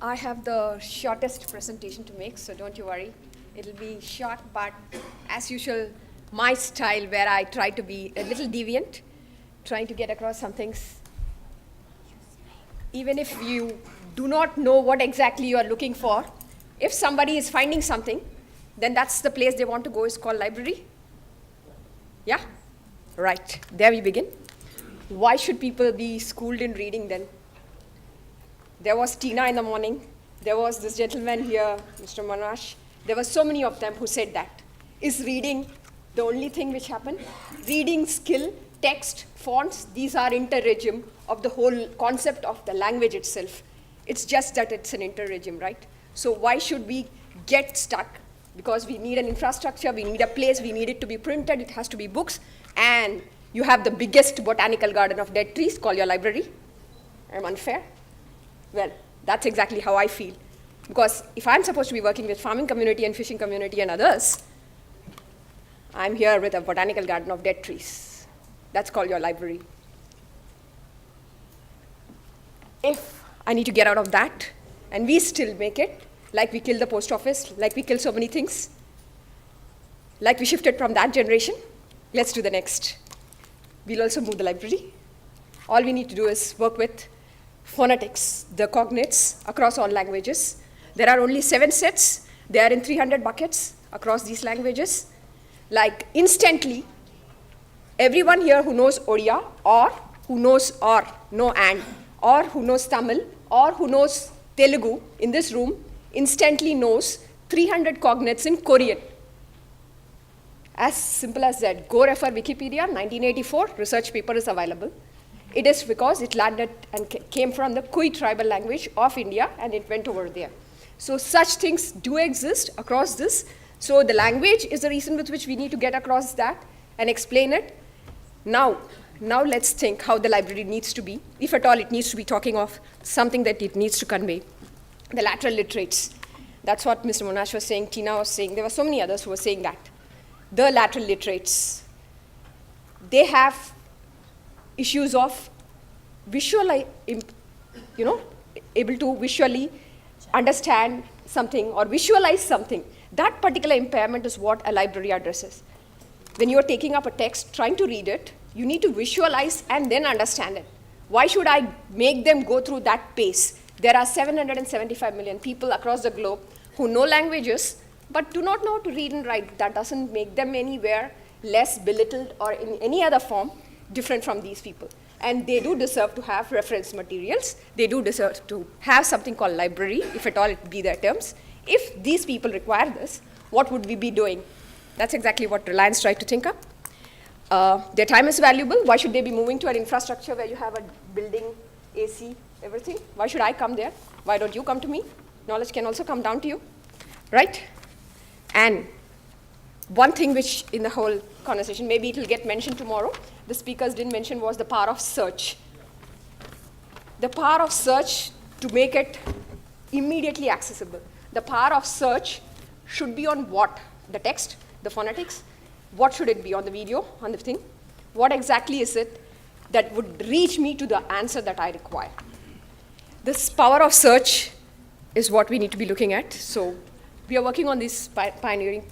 I have the shortest presentation to make, so don't you worry. It'll be short, but as usual, my style where I try to be a little deviant, trying to get across some things. Even if you do not know what exactly you are looking for, if somebody is finding something, then that's the place they want to go. It's called library. Yeah? Right. There we begin. Why should people be schooled in reading then? There was Tina in the morning. There was this gentleman here, Mr. Manash. There were so many of them who said that. Is reading the only thing which happened? Reading skill, text, fonts, these are interregime of the whole concept of the language itself. It's just that it's an interregime, right? So why should we get stuck? Because we need an infrastructure, we need a place, we need it to be printed, it has to be books, and you have the biggest botanical garden of dead trees called your library. I'm unfair? Well, that's exactly how I feel. Because if I'm supposed to be working with farming community and fishing community and others, I'm here with a botanical garden of dead trees. That's called your library. If I need to get out of that, and we still make it, like we killed the post office, like we killed so many things, like we shifted from that generation, let's do the next. We'll also move the library. All we need to do is work with phonetics, the cognates across all languages. There are only 7 sets. They are in 300 buckets across these languages. Like instantly, everyone here who knows Odia or who knows or who knows Tamil or who knows Telugu in this room instantly knows 300 cognates in Korean. As simple as that. Go refer Wikipedia, 1984, research paper is available. It is because it landed and came from the Kui tribal language of India and it went over there. So such things do exist across this. So the language is the reason with which we need to get across that and explain it. Now let's think how the library needs to be, if at all it needs to be talking of something that it needs to convey. The lateral literates. That's what Mr. Monash was saying, Tina was saying. There were so many others who were saying that. The lateral literates. They have issues of able to visually understand something or visualize something. That particular impairment is what a library addresses. When you're taking up a text, trying to read it, you need to visualize and then understand it. Why should I make them go through that pace? There are 775 million people across the globe who know languages but do not know how to read and write. That doesn't make them anywhere less belittled or in any other form different from these people. And they do deserve to have reference materials. They do deserve to have something called library, if at all it be their terms. If these people require this, what would we be doing? That's exactly what Reliance tried to think up. Their time is valuable. Why should they be moving to an infrastructure where you have a building, AC, everything? Why should I come there? Why don't you come to me? Knowledge can also come down to you, right? And one thing which in the whole conversation, maybe it will get mentioned tomorrow, the speakers didn't mention was the power of search. The power of search to make it immediately accessible. The power of search should be on what? The text, the phonetics. What should it be? On the video, on the thing? What exactly is it that would reach me to the answer that I require? This power of search is what we need to be looking at. So we are working on these pioneering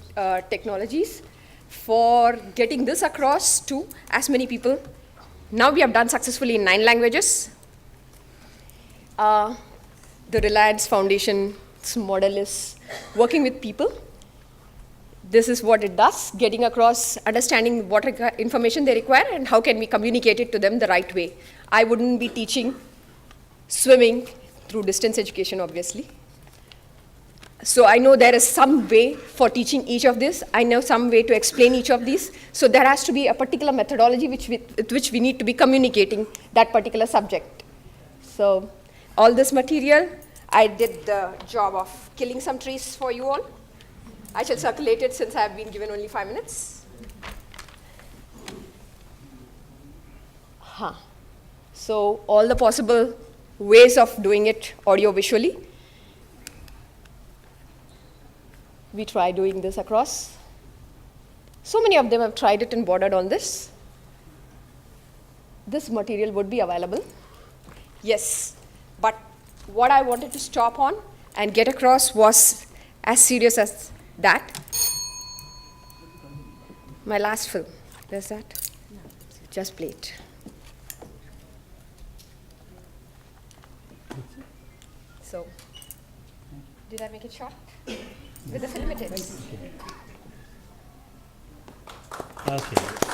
technologies for getting this across to as many people. Now we have done successfully in 9 languages. The Reliance Foundation's model is working with people. This is what it does, getting across, understanding what information they require and how can we communicate it to them the right way. I wouldn't be teaching swimming through distance education, obviously. So I know there is some way for teaching each of this. I know some way to explain each of these. So there has to be a particular methodology with which we need to be communicating that particular subject. So all this material, I did the job of killing some trees for you all. I shall circulate it since I have been given only 5 minutes. So all the possible ways of doing it audio-visually. We try doing this across. So many of them have tried it and bordered on this. This material would be available. Yes, but what I wanted to stop on and get across was as serious as that. My last film. There's that? No. Just play it. So, did I make it short? With the film it is. Okay.